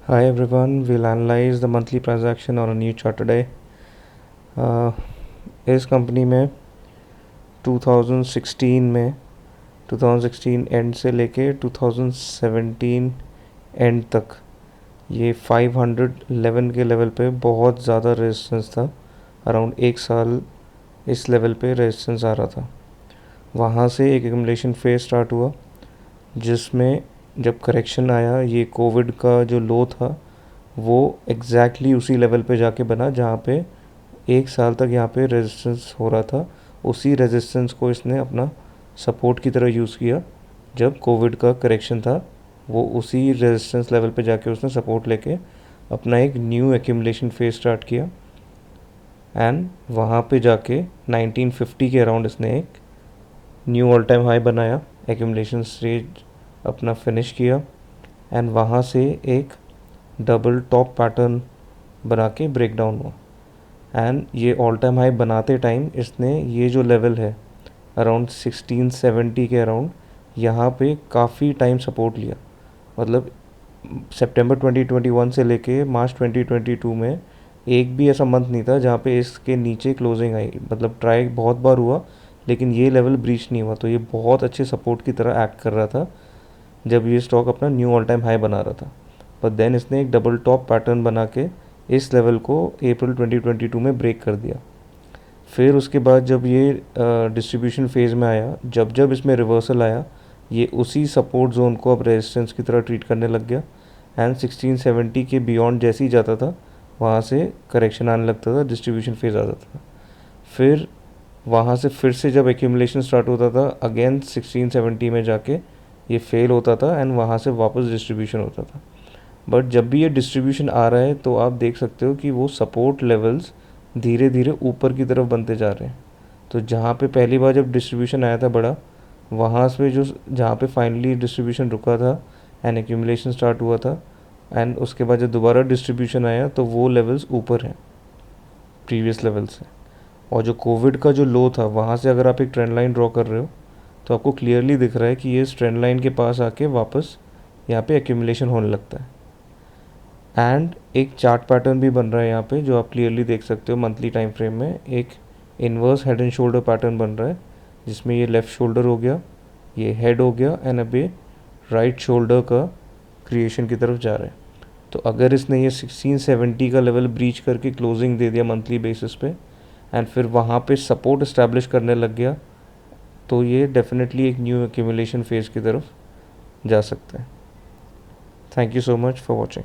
Hi everyone, we'll analyze the monthly transaction on a new chart today. इस company में 2016 and से लेके 2017 and तक ये 511 के लेवल पे बहुत ज़्यादा रेजिस्टेंस था। अराउंड एक साल इस लेवल पे रेजिस्टेंस आ रहा था। वहाँ से एक एक्यूमुलेशन फेज स्टार्ट हुआ, जिसमें जब करेक्शन आया, ये कोविड का जो लो था वो एग्जैक्टली उसी लेवल पे जाके बना जहाँ पे एक साल तक यहाँ पे रेजिस्टेंस हो रहा था। उसी रेजिस्टेंस को इसने अपना सपोर्ट की तरह यूज़ किया। जब कोविड का करेक्शन था, वो उसी रेजिस्टेंस लेवल पे जाके उसने सपोर्ट लेके अपना एक न्यू एक्यूमुलेशन फेज स्टार्ट किया। एंड वहाँ पे जाके 1950 के अराउंड इसने एक न्यू ऑल टाइम हाई बनाया, एक्यूमुलेशन स्टेज अपना फिनिश किया एंड वहाँ से एक डबल टॉप पैटर्न बना के ब्रेक डाउन हुआ। एंड ये ऑल टाइम हाई बनाते टाइम इसने ये जो लेवल है अराउंड 1670 के अराउंड यहाँ पे काफ़ी टाइम सपोर्ट लिया। मतलब सितंबर 2021 से लेके मार्च 2022 में एक भी ऐसा मंथ नहीं था जहाँ पे इसके नीचे क्लोजिंग आई। मतलब ट्राई बहुत बार हुआ लेकिन ये लेवल ब्रीच नहीं हुआ। तो ये बहुत अच्छे सपोर्ट की तरह एक्ट कर रहा था जब ये स्टॉक अपना न्यू ऑल टाइम हाई बना रहा था। पर देन इसने एक डबल टॉप पैटर्न बना के इस लेवल को अप्रैल 2022 में ब्रेक कर दिया। फिर उसके बाद जब ये डिस्ट्रीब्यूशन फेज़ में आया, जब जब इसमें रिवर्सल आया, ये उसी सपोर्ट जोन को अब रेजिस्टेंस की तरह ट्रीट करने लग गया। एंड 1670 के बियॉन्ड जैसे ही जाता था वहाँ से करेक्शन आने लगता था, डिस्ट्रीब्यूशन फेज़ आ जाता था। फिर वहाँ से फिर से जब एक्यूमुलेशन स्टार्ट होता था अगेन 1670 में जाके ये फेल होता था एंड वहाँ से वापस डिस्ट्रीब्यूशन होता था। बट जब भी ये डिस्ट्रीब्यूशन आ रहा है तो आप देख सकते हो कि वो सपोर्ट लेवल्स धीरे धीरे ऊपर की तरफ बनते जा रहे हैं। तो जहाँ पे पहली बार जब डिस्ट्रीब्यूशन आया था बड़ा, वहाँ से जो जहाँ पे फाइनली डिस्ट्रीब्यूशन रुका था एंड एक्यूमुलेशन स्टार्ट हुआ था, एंड उसके बाद जब दोबारा डिस्ट्रीब्यूशन आया तो वो लेवल्स ऊपर हैं प्रीवियस लेवल से। और जो कोविड का जो लो था वहाँ से अगर आप एक ट्रेंड लाइन ड्रॉ कर रहे हो तो आपको क्लियरली दिख रहा है कि ये इस ट्रेंड लाइन के पास आके वापस यहाँ पे एक्यूमुलेशन होने लगता है। एंड एक चार्ट पैटर्न भी बन रहा है यहाँ पे, जो आप क्लियरली देख सकते हो मंथली टाइम फ्रेम में। एक inverse head and shoulder pattern बन रहा है जिसमें ये लेफ़्ट शोल्डर हो गया, ये हेड हो गया एंड अब ये राइट शोल्डर का क्रिएशन की तरफ जा रहा है। तो अगर इसने ये 1670 का लेवल ब्रीच करके क्लोजिंग दे दिया मंथली बेसिस पे एंड फिर वहाँ पे सपोर्ट इस्टेब्लिश करने लग गया, तो ये डेफिनेटली एक न्यू एक्यूमुलेशन फेज़ की तरफ जा सकता है। Thank you so much for watching.